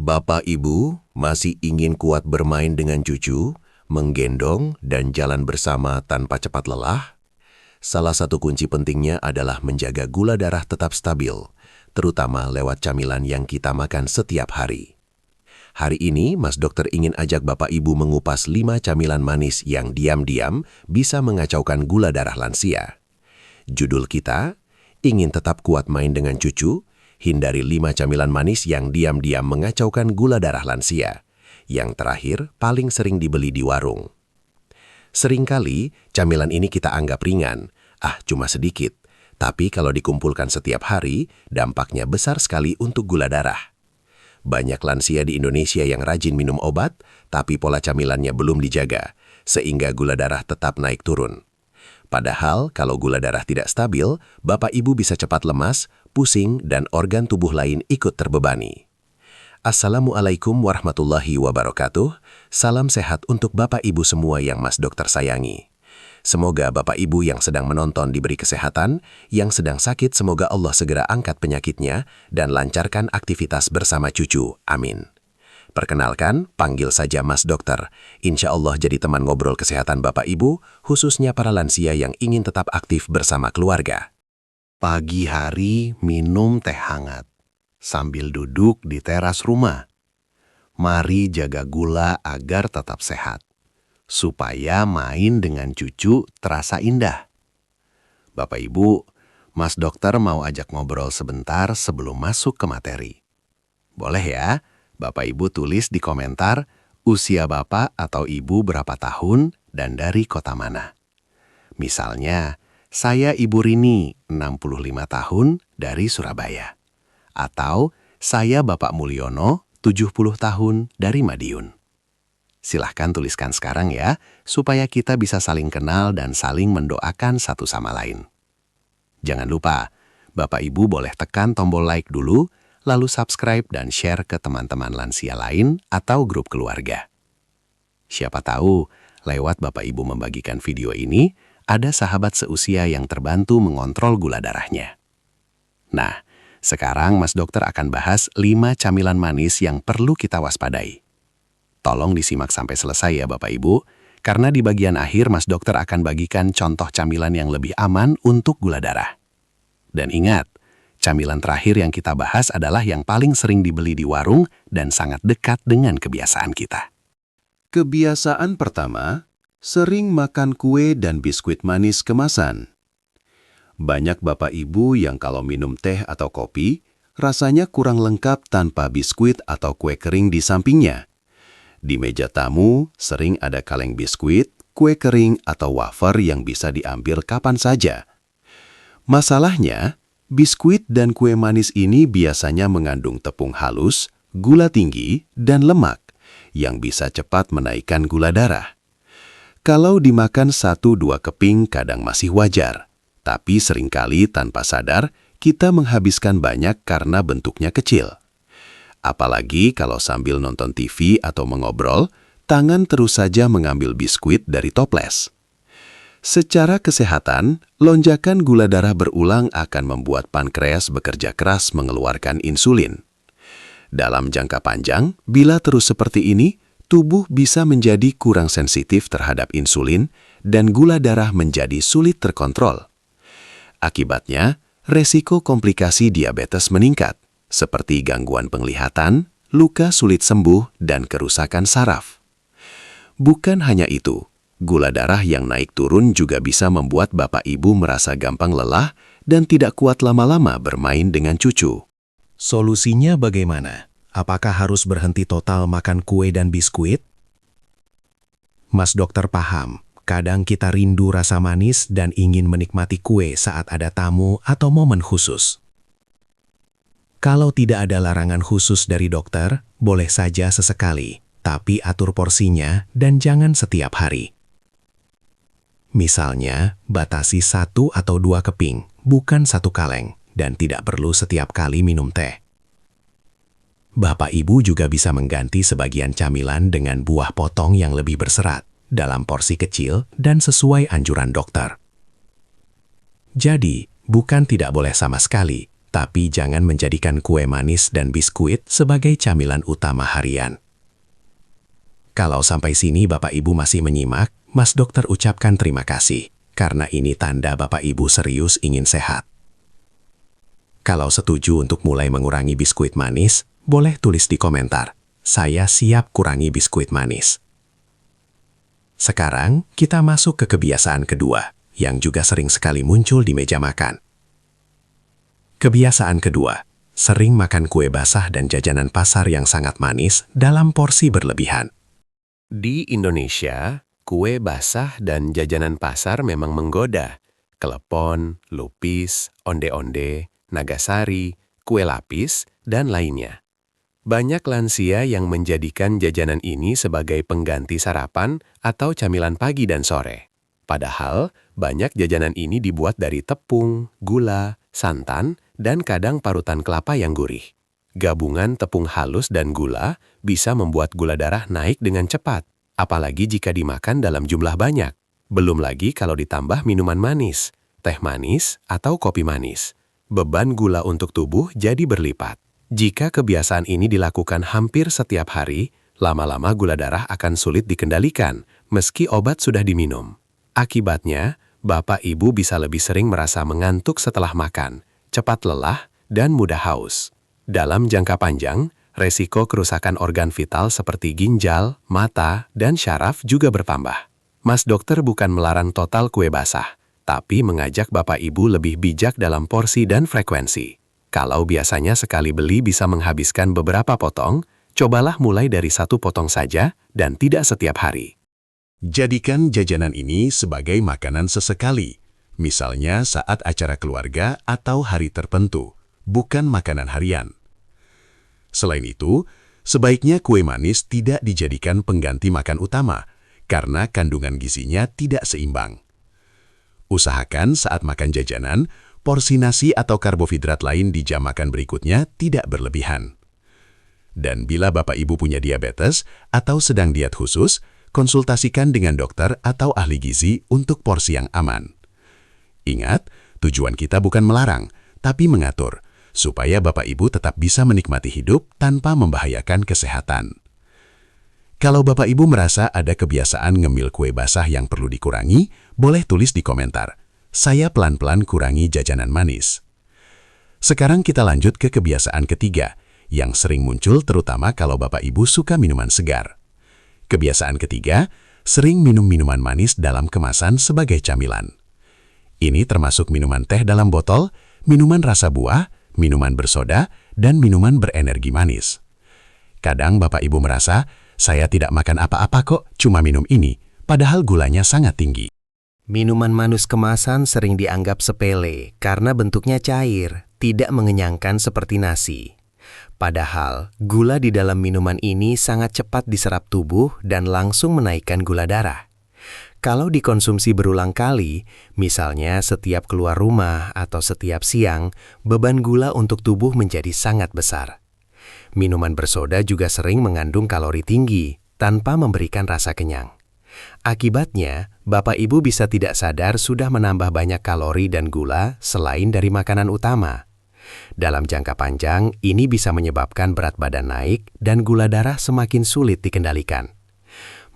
Bapak Ibu masih ingin kuat bermain dengan cucu, menggendong, dan jalan bersama tanpa cepat lelah? Salah satu kunci pentingnya adalah menjaga gula darah tetap stabil, terutama lewat camilan yang kita makan setiap hari. Hari ini, Mas Dokter ingin ajak Bapak Ibu mengupas 5 camilan manis yang diam-diam bisa mengacaukan gula darah lansia. Judul kita, ingin tetap kuat main dengan cucu, hindari 5 camilan manis yang diam-diam mengacaukan gula darah lansia. Yang terakhir, paling sering dibeli di warung. Seringkali, camilan ini kita anggap ringan, cuma sedikit. Tapi kalau dikumpulkan setiap hari, dampaknya besar sekali untuk gula darah. Banyak lansia di Indonesia yang rajin minum obat, tapi pola camilannya belum dijaga, sehingga gula darah tetap naik turun. Padahal, kalau gula darah tidak stabil, Bapak Ibu bisa cepat lemas, pusing, dan organ tubuh lain ikut terbebani. Assalamualaikum warahmatullahi wabarakatuh. Salam sehat untuk Bapak Ibu semua yang Mas Dokter sayangi. Semoga Bapak Ibu yang sedang menonton diberi kesehatan, yang sedang sakit semoga Allah segera angkat penyakitnya, dan lancarkan aktivitas bersama cucu. Amin. Perkenalkan, panggil saja Mas Dokter. Insya Allah jadi teman ngobrol kesehatan Bapak Ibu, khususnya para lansia yang ingin tetap aktif bersama keluarga. Pagi hari minum teh hangat, sambil duduk di teras rumah. Mari jaga gula agar tetap sehat, supaya main dengan cucu terasa indah. Bapak Ibu, Mas Dokter mau ajak ngobrol sebentar sebelum masuk ke materi. Boleh ya? Bapak Ibu tulis di komentar usia Bapak atau Ibu berapa tahun dan dari kota mana. Misalnya, saya Ibu Rini, 65 tahun dari Surabaya. Atau saya Bapak Mulyono, 70 tahun dari Madiun. Silahkan tuliskan sekarang ya, supaya kita bisa saling kenal dan saling mendoakan satu sama lain. Jangan lupa, Bapak Ibu boleh tekan tombol like dulu, lalu subscribe dan share ke teman-teman lansia lain atau grup keluarga. Siapa tahu, lewat Bapak Ibu membagikan video ini, ada sahabat seusia yang terbantu mengontrol gula darahnya. Nah, sekarang Mas Dokter akan bahas 5 camilan manis yang perlu kita waspadai. Tolong disimak sampai selesai ya Bapak Ibu, karena di bagian akhir Mas Dokter akan bagikan contoh camilan yang lebih aman untuk gula darah. Dan ingat, camilan terakhir yang kita bahas adalah yang paling sering dibeli di warung dan sangat dekat dengan kebiasaan kita. Kebiasaan pertama, sering makan kue dan biskuit manis kemasan. Banyak Bapak Ibu yang kalau minum teh atau kopi, rasanya kurang lengkap tanpa biskuit atau kue kering di sampingnya. Di meja tamu, sering ada kaleng biskuit, kue kering, atau wafer yang bisa diambil kapan saja. Masalahnya, biskuit dan kue manis ini biasanya mengandung tepung halus, gula tinggi, dan lemak, yang bisa cepat menaikkan gula darah. Kalau dimakan 1-2 keping kadang masih wajar, tapi seringkali tanpa sadar kita menghabiskan banyak karena bentuknya kecil. Apalagi kalau sambil nonton TV atau mengobrol, tangan terus saja mengambil biskuit dari toples. Secara kesehatan, lonjakan gula darah berulang akan membuat pankreas bekerja keras mengeluarkan insulin. Dalam jangka panjang, bila terus seperti ini, tubuh bisa menjadi kurang sensitif terhadap insulin dan gula darah menjadi sulit terkontrol. Akibatnya, resiko komplikasi diabetes meningkat, seperti gangguan penglihatan, luka sulit sembuh, dan kerusakan saraf. Bukan hanya itu, gula darah yang naik turun juga bisa membuat Bapak Ibu merasa gampang lelah dan tidak kuat lama-lama bermain dengan cucu. Solusinya bagaimana? Apakah harus berhenti total makan kue dan biskuit? Mas Dokter paham, kadang kita rindu rasa manis dan ingin menikmati kue saat ada tamu atau momen khusus. Kalau tidak ada larangan khusus dari dokter, boleh saja sesekali, tapi atur porsinya dan jangan setiap hari. Misalnya, batasi 1 atau 2 keping, bukan 1 kaleng, dan tidak perlu setiap kali minum teh. Bapak Ibu juga bisa mengganti sebagian camilan dengan buah potong yang lebih berserat, dalam porsi kecil dan sesuai anjuran dokter. Jadi, bukan tidak boleh sama sekali, Tapi jangan menjadikan kue manis dan biskuit sebagai camilan utama harian. Kalau sampai sini Bapak Ibu masih menyimak, Mas Dokter ucapkan terima kasih, karena ini tanda Bapak Ibu serius ingin sehat. Kalau setuju untuk mulai mengurangi biskuit manis, boleh tulis di komentar, "Saya siap kurangi biskuit manis." Sekarang, kita masuk ke kebiasaan kedua, yang juga sering sekali muncul di meja makan. Kebiasaan kedua, sering makan kue basah dan jajanan pasar yang sangat manis dalam porsi berlebihan. Di Indonesia, kue basah dan jajanan pasar memang menggoda. Klepon, lupis, onde-onde, nagasari, kue lapis, dan lainnya. Banyak lansia yang menjadikan jajanan ini sebagai pengganti sarapan atau camilan pagi dan sore. Padahal, banyak jajanan ini dibuat dari tepung, gula, santan, dan kadang parutan kelapa yang gurih. Gabungan tepung halus dan gula bisa membuat gula darah naik dengan cepat, apalagi jika dimakan dalam jumlah banyak. Belum lagi kalau ditambah minuman manis, teh manis, atau kopi manis. Beban gula untuk tubuh jadi berlipat. Jika kebiasaan ini dilakukan hampir setiap hari, lama-lama gula darah akan sulit dikendalikan, meski obat sudah diminum. Akibatnya, Bapak Ibu bisa lebih sering merasa mengantuk setelah makan, cepat lelah, dan mudah haus. Dalam jangka panjang, resiko kerusakan organ vital seperti ginjal, mata, dan syaraf juga bertambah. Mas Dokter bukan melarang total kue basah, tapi mengajak Bapak Ibu lebih bijak dalam porsi dan frekuensi. Kalau biasanya sekali beli bisa menghabiskan beberapa potong, cobalah mulai dari 1 potong saja dan tidak setiap hari. Jadikan jajanan ini sebagai makanan sesekali, misalnya saat acara keluarga atau hari tertentu, bukan makanan harian. Selain itu, sebaiknya kue manis tidak dijadikan pengganti makan utama, karena kandungan gizinya tidak seimbang. Usahakan saat makan jajanan, porsi nasi atau karbohidrat lain di jam makan berikutnya tidak berlebihan. Dan bila Bapak Ibu punya diabetes atau sedang diet khusus, konsultasikan dengan dokter atau ahli gizi untuk porsi yang aman. Ingat, tujuan kita bukan melarang, tapi mengatur, supaya Bapak Ibu tetap bisa menikmati hidup tanpa membahayakan kesehatan. Kalau Bapak Ibu merasa ada kebiasaan ngemil kue basah yang perlu dikurangi, boleh tulis di komentar. Saya pelan-pelan kurangi jajanan manis. Sekarang kita lanjut ke kebiasaan ketiga, yang sering muncul terutama kalau Bapak Ibu suka minuman segar. Kebiasaan ketiga, sering minum minuman manis dalam kemasan sebagai camilan. Ini termasuk minuman teh dalam botol, minuman rasa buah, minuman bersoda, dan minuman berenergi manis. Kadang Bapak Ibu merasa, saya tidak makan apa-apa kok, cuma minum ini, padahal gulanya sangat tinggi. Minuman manis kemasan sering dianggap sepele karena bentuknya cair, tidak mengenyangkan seperti nasi. Padahal, gula di dalam minuman ini sangat cepat diserap tubuh dan langsung menaikkan gula darah. Kalau dikonsumsi berulang kali, misalnya setiap keluar rumah atau setiap siang, beban gula untuk tubuh menjadi sangat besar. Minuman bersoda juga sering mengandung kalori tinggi tanpa memberikan rasa kenyang. Akibatnya, Bapak Ibu bisa tidak sadar sudah menambah banyak kalori dan gula selain dari makanan utama. Dalam jangka panjang, ini bisa menyebabkan berat badan naik dan gula darah semakin sulit dikendalikan.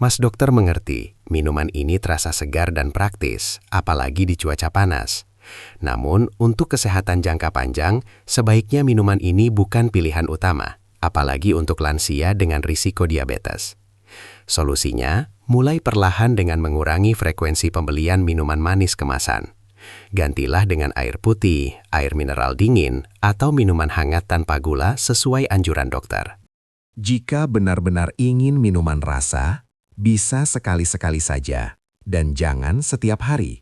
Mas Dokter mengerti, minuman ini terasa segar dan praktis, apalagi di cuaca panas. Namun, untuk kesehatan jangka panjang, sebaiknya minuman ini bukan pilihan utama, apalagi untuk lansia dengan risiko diabetes. Solusinya, mulai perlahan dengan mengurangi frekuensi pembelian minuman manis kemasan. Gantilah dengan air putih, air mineral dingin, atau minuman hangat tanpa gula sesuai anjuran dokter. Jika benar-benar ingin minuman rasa, bisa sekali-sekali saja, dan jangan setiap hari.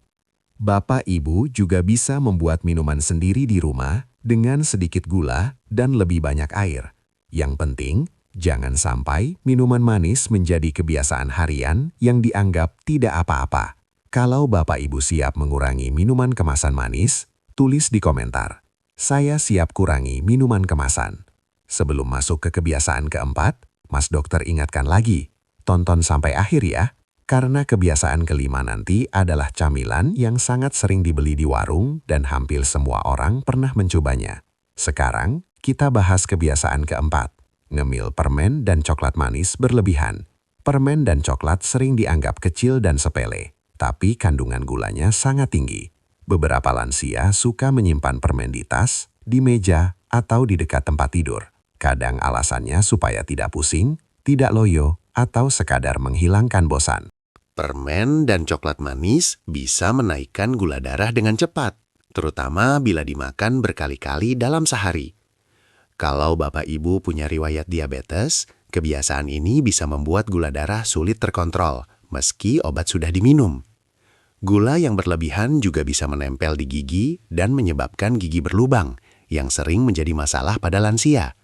Bapak Ibu juga bisa membuat minuman sendiri di rumah dengan sedikit gula dan lebih banyak air. Yang penting, jangan sampai minuman manis menjadi kebiasaan harian yang dianggap tidak apa-apa. Kalau Bapak Ibu siap mengurangi minuman kemasan manis, tulis di komentar. Saya siap kurangi minuman kemasan. Sebelum masuk ke kebiasaan keempat, Mas Dokter ingatkan lagi, tonton sampai akhir ya, karena kebiasaan kelima nanti adalah camilan yang sangat sering dibeli di warung dan hampir semua orang pernah mencobanya. Sekarang, kita bahas kebiasaan keempat, ngemil permen dan coklat manis berlebihan. Permen dan coklat sering dianggap kecil dan sepele, tapi kandungan gulanya sangat tinggi. Beberapa lansia suka menyimpan permen di tas, di meja, atau di dekat tempat tidur. Kadang alasannya supaya tidak pusing, tidak loyo, atau sekadar menghilangkan bosan. Permen dan coklat manis bisa menaikkan gula darah dengan cepat, terutama bila dimakan berkali-kali dalam sehari. Kalau Bapak Ibu punya riwayat diabetes, kebiasaan ini bisa membuat gula darah sulit terkontrol, meski obat sudah diminum. Gula yang berlebihan juga bisa menempel di gigi dan menyebabkan gigi berlubang, yang sering menjadi masalah pada lansia.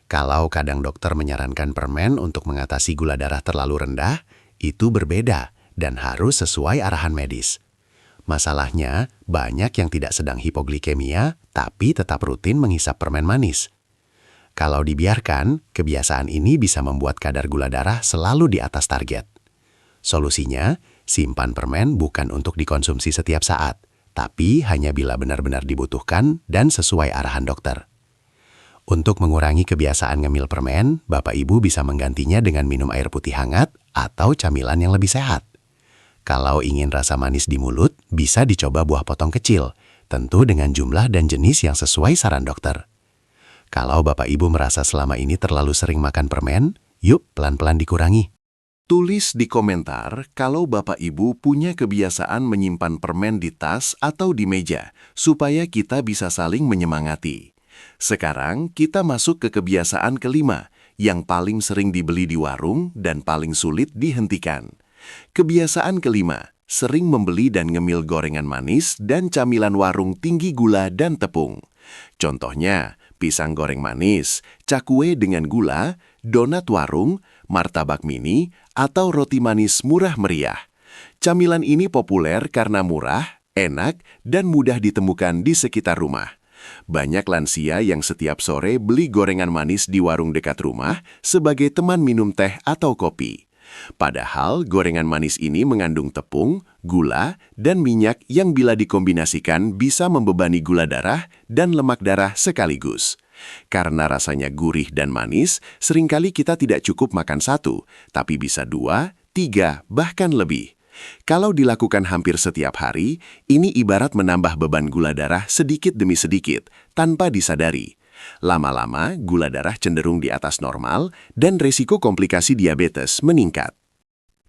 Kalau kadang dokter menyarankan permen untuk mengatasi gula darah terlalu rendah, itu berbeda dan harus sesuai arahan medis. Masalahnya, banyak yang tidak sedang hipoglikemia, tapi tetap rutin menghisap permen manis. Kalau dibiarkan, kebiasaan ini bisa membuat kadar gula darah selalu di atas target. Solusinya, simpan permen bukan untuk dikonsumsi setiap saat, tapi hanya bila benar-benar dibutuhkan dan sesuai arahan dokter. Untuk mengurangi kebiasaan ngemil permen, Bapak Ibu bisa menggantinya dengan minum air putih hangat atau camilan yang lebih sehat. Kalau ingin rasa manis di mulut, bisa dicoba buah potong kecil, tentu dengan jumlah dan jenis yang sesuai saran dokter. Kalau Bapak Ibu merasa selama ini terlalu sering makan permen, yuk pelan-pelan dikurangi. Tulis di komentar kalau Bapak Ibu punya kebiasaan menyimpan permen di tas atau di meja, supaya kita bisa saling menyemangati. Sekarang kita masuk ke kebiasaan kelima, yang paling sering dibeli di warung dan paling sulit dihentikan. Kebiasaan kelima, sering membeli dan ngemil gorengan manis dan camilan warung tinggi gula dan tepung. Contohnya, pisang goreng manis, cakwe dengan gula, donat warung, martabak mini, atau roti manis murah meriah. Camilan ini populer karena murah, enak, dan mudah ditemukan di sekitar rumah. Banyak lansia yang setiap sore beli gorengan manis di warung dekat rumah sebagai teman minum teh atau kopi. Padahal gorengan manis ini mengandung tepung, gula, dan minyak yang bila dikombinasikan bisa membebani gula darah dan lemak darah sekaligus. Karena rasanya gurih dan manis, seringkali kita tidak cukup makan satu, tapi bisa 2, 3, bahkan lebih. Kalau dilakukan hampir setiap hari, ini ibarat menambah beban gula darah sedikit demi sedikit, tanpa disadari. Lama-lama, gula darah cenderung di atas normal dan risiko komplikasi diabetes meningkat.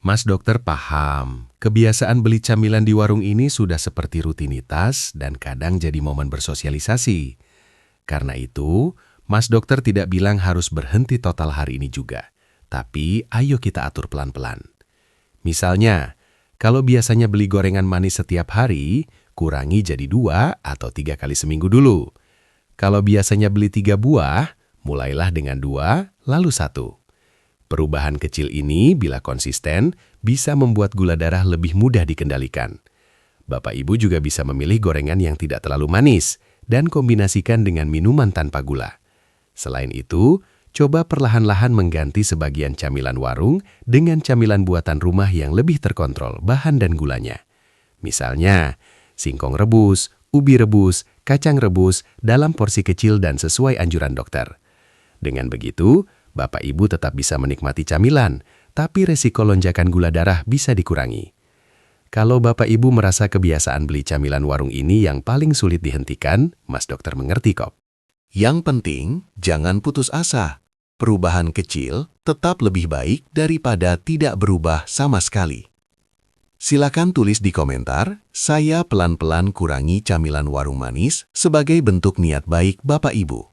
Mas dokter paham, kebiasaan beli camilan di warung ini sudah seperti rutinitas dan kadang jadi momen bersosialisasi. Karena itu, Mas dokter tidak bilang harus berhenti total hari ini juga. Tapi ayo kita atur pelan-pelan. Misalnya, kalau biasanya beli gorengan manis setiap hari, kurangi jadi 2 atau 3 kali seminggu dulu. Kalau biasanya beli 3 buah, mulailah dengan 2, lalu 1. Perubahan kecil ini, bila konsisten, bisa membuat gula darah lebih mudah dikendalikan. Bapak Ibu juga bisa memilih gorengan yang tidak terlalu manis dan kombinasikan dengan minuman tanpa gula. Selain itu, coba perlahan-lahan mengganti sebagian camilan warung dengan camilan buatan rumah yang lebih terkontrol bahan dan gulanya. Misalnya, singkong rebus, ubi rebus, kacang rebus dalam porsi kecil dan sesuai anjuran dokter. Dengan begitu, Bapak Ibu tetap bisa menikmati camilan, tapi resiko lonjakan gula darah bisa dikurangi. Kalau Bapak Ibu merasa kebiasaan beli camilan warung ini yang paling sulit dihentikan, Mas dokter mengerti kok. Yang penting, jangan putus asa. Perubahan kecil tetap lebih baik daripada tidak berubah sama sekali. Silakan tulis di komentar, saya pelan-pelan kurangi camilan warung manis sebagai bentuk niat baik Bapak Ibu.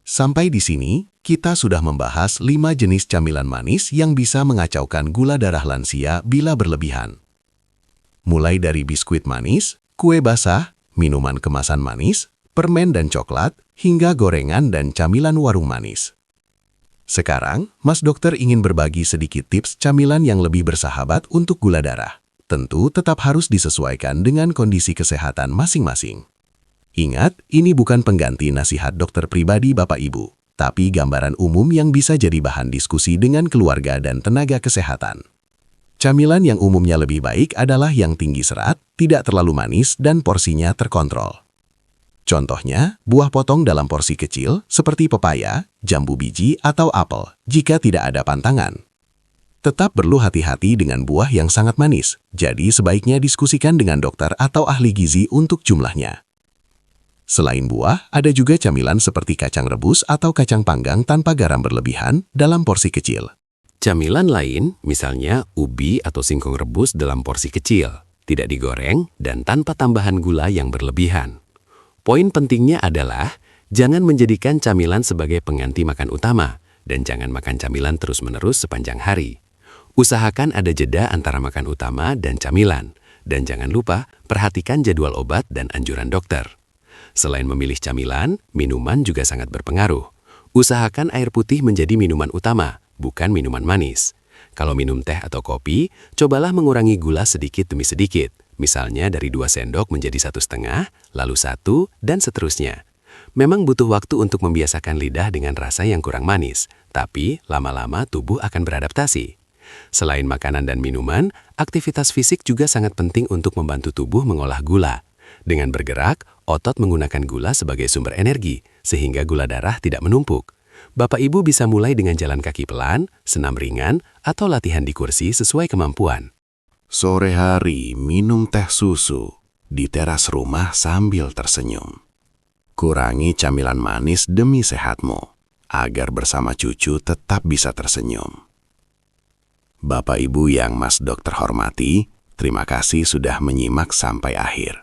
Sampai di sini, kita sudah membahas 5 jenis camilan manis yang bisa mengacaukan gula darah lansia bila berlebihan. Mulai dari biskuit manis, kue basah, minuman kemasan manis, permen dan coklat, hingga gorengan dan camilan warung manis. Sekarang, Mas Dokter ingin berbagi sedikit tips camilan yang lebih bersahabat untuk gula darah. Tentu tetap harus disesuaikan dengan kondisi kesehatan masing-masing. Ingat, ini bukan pengganti nasihat dokter pribadi Bapak Ibu, tapi gambaran umum yang bisa jadi bahan diskusi dengan keluarga dan tenaga kesehatan. Camilan yang umumnya lebih baik adalah yang tinggi serat, tidak terlalu manis, dan porsinya terkontrol. Contohnya, buah potong dalam porsi kecil seperti pepaya, jambu biji, atau apel jika tidak ada pantangan. Tetap perlu hati-hati dengan buah yang sangat manis, jadi sebaiknya diskusikan dengan dokter atau ahli gizi untuk jumlahnya. Selain buah, ada juga camilan seperti kacang rebus atau kacang panggang tanpa garam berlebihan dalam porsi kecil. Camilan lain, misalnya ubi atau singkong rebus dalam porsi kecil, tidak digoreng dan tanpa tambahan gula yang berlebihan. Poin pentingnya adalah jangan menjadikan camilan sebagai pengganti makan utama dan jangan makan camilan terus-menerus sepanjang hari. Usahakan ada jeda antara makan utama dan camilan, dan jangan lupa perhatikan jadwal obat dan anjuran dokter. Selain memilih camilan, minuman juga sangat berpengaruh. Usahakan air putih menjadi minuman utama, bukan minuman manis. Kalau minum teh atau kopi, cobalah mengurangi gula sedikit demi sedikit. Misalnya dari 2 sendok menjadi 1,5, lalu 1, dan seterusnya. Memang butuh waktu untuk membiasakan lidah dengan rasa yang kurang manis, tapi lama-lama tubuh akan beradaptasi. Selain makanan dan minuman, aktivitas fisik juga sangat penting untuk membantu tubuh mengolah gula. Dengan bergerak, otot menggunakan gula sebagai sumber energi, sehingga gula darah tidak menumpuk. Bapak Ibu bisa mulai dengan jalan kaki pelan, senam ringan, atau latihan di kursi sesuai kemampuan. Sore hari minum teh susu di teras rumah sambil tersenyum. Kurangi camilan manis demi sehatmu, agar bersama cucu tetap bisa tersenyum. Bapak Ibu yang Mas Dokter hormati, terima kasih sudah menyimak sampai akhir.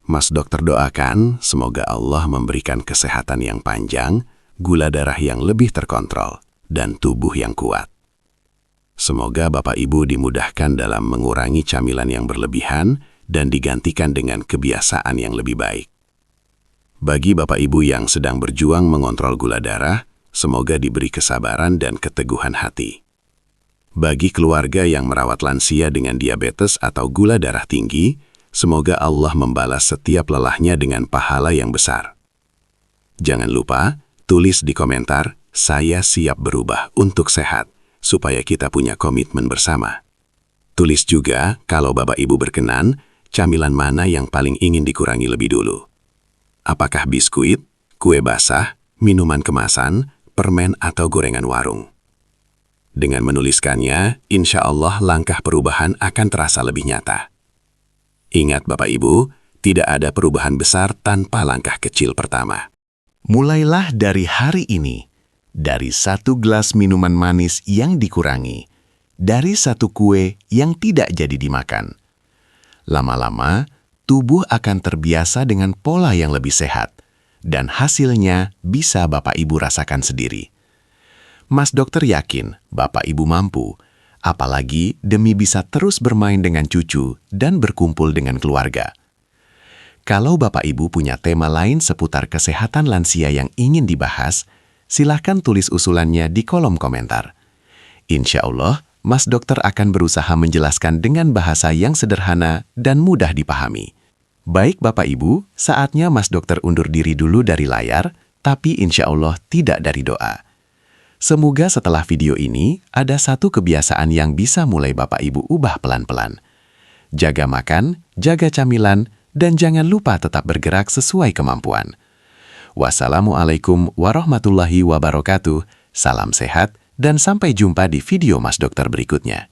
Mas Dokter doakan semoga Allah memberikan kesehatan yang panjang, gula darah yang lebih terkontrol, dan tubuh yang kuat. Semoga Bapak Ibu dimudahkan dalam mengurangi camilan yang berlebihan dan digantikan dengan kebiasaan yang lebih baik. Bagi Bapak Ibu yang sedang berjuang mengontrol gula darah, semoga diberi kesabaran dan keteguhan hati. Bagi keluarga yang merawat lansia dengan diabetes atau gula darah tinggi, semoga Allah membalas setiap lelahnya dengan pahala yang besar. Jangan lupa, tulis di komentar, saya siap berubah untuk sehat, supaya kita punya komitmen bersama. Tulis juga, kalau Bapak Ibu berkenan, camilan mana yang paling ingin dikurangi lebih dulu. Apakah biskuit, kue basah, minuman kemasan, permen atau gorengan warung? Dengan menuliskannya, insya Allah langkah perubahan akan terasa lebih nyata. Ingat Bapak Ibu, tidak ada perubahan besar tanpa langkah kecil pertama. Mulailah dari hari ini, dari 1 gelas minuman manis yang dikurangi, dari 1 kue yang tidak jadi dimakan. Lama-lama, tubuh akan terbiasa dengan pola yang lebih sehat, dan hasilnya bisa Bapak Ibu rasakan sendiri. Mas Dokter yakin Bapak Ibu mampu, apalagi demi bisa terus bermain dengan cucu dan berkumpul dengan keluarga. Kalau Bapak Ibu punya tema lain seputar kesehatan lansia yang ingin dibahas, silahkan tulis usulannya di kolom komentar. Insya Allah, Mas Dokter akan berusaha menjelaskan dengan bahasa yang sederhana dan mudah dipahami. Baik Bapak Ibu, saatnya Mas Dokter undur diri dulu dari layar, tapi insya Allah tidak dari doa. Semoga setelah video ini, ada 1 kebiasaan yang bisa mulai Bapak Ibu ubah pelan-pelan. Jaga makan, jaga camilan, dan jangan lupa tetap bergerak sesuai kemampuan. Wassalamualaikum warahmatullahi wabarakatuh. Salam sehat dan sampai jumpa di video Mas Dokter berikutnya.